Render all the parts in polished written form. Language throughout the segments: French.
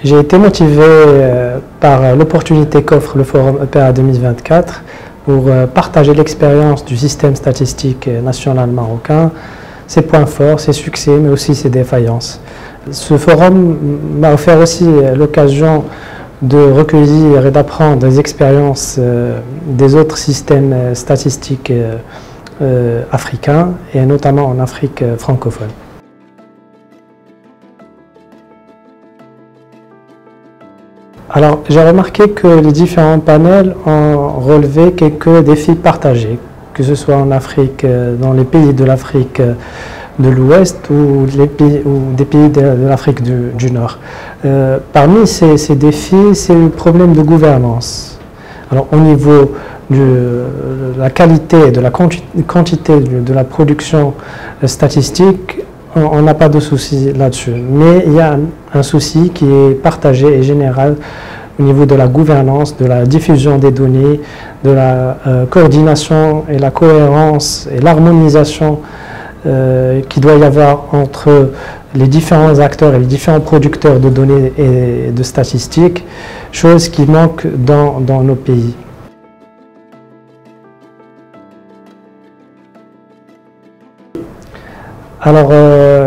J'ai été motivé par l'opportunité qu'offre le Forum EPA 2024 pour partager l'expérience du système statistique national marocain, ses points forts, ses succès, mais aussi ses défaillances. Ce forum m'a offert aussi l'occasion de recueillir et d'apprendre des expériences des autres systèmes statistiques africains, et notamment en Afrique francophone. Alors, j'ai remarqué que les différents panels ont relevé quelques défis partagés, que ce soit en Afrique, dans les pays de l'Afrique de l'Ouest ou des pays de l'Afrique du Nord. Parmi ces défis, c'est le problème de gouvernance. Alors, au niveau de la qualité et de la quantité de la production statistique, on n'a pas de souci là-dessus. Mais il y a un souci qui est partagé et général au niveau de la gouvernance, de la diffusion des données, de la coordination et la cohérence et l'harmonisation qu'il doit y avoir entre les différents acteurs et les différents producteurs de données et de statistiques, chose qui manque dans nos pays. Alors,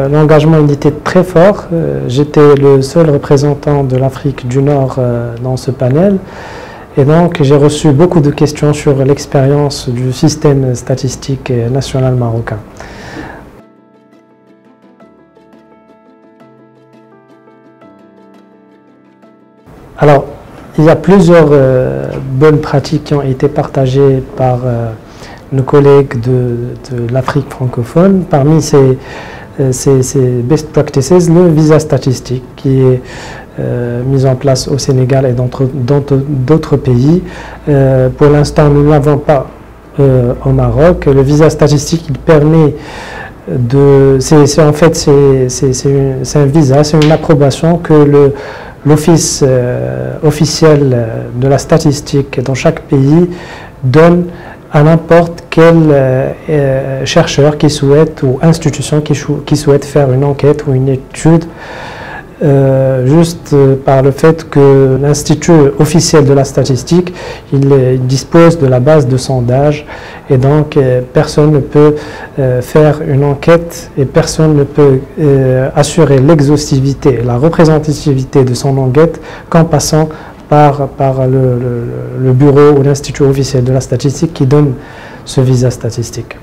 l'engagement était très fort. J'étais le seul représentant de l'Afrique du Nord dans ce panel. Et donc, j'ai reçu beaucoup de questions sur l'expérience du système statistique national marocain. Alors, il y a plusieurs bonnes pratiques qui ont été partagées par nos collègues de l'Afrique francophone. Parmi ces best practices, le visa statistique qui est mis en place au Sénégal et dans d'autres pays. Pour l'instant, nous ne l'avons pas au Maroc. Le visa statistique, il permet c'est un visa, c'est une approbation que l'office officiel de la statistique dans chaque pays donne à n'importe quel chercheur qui souhaite ou institution qui souhaite faire une enquête ou une étude, juste par le fait que l'Institut officiel de la statistique, il dispose de la base de sondage, et donc personne ne peut faire une enquête et personne ne peut assurer l'exhaustivité et la représentativité de son enquête qu'en passant par le bureau ou l'Institut officiel de la statistique qui donne ce visa statistique.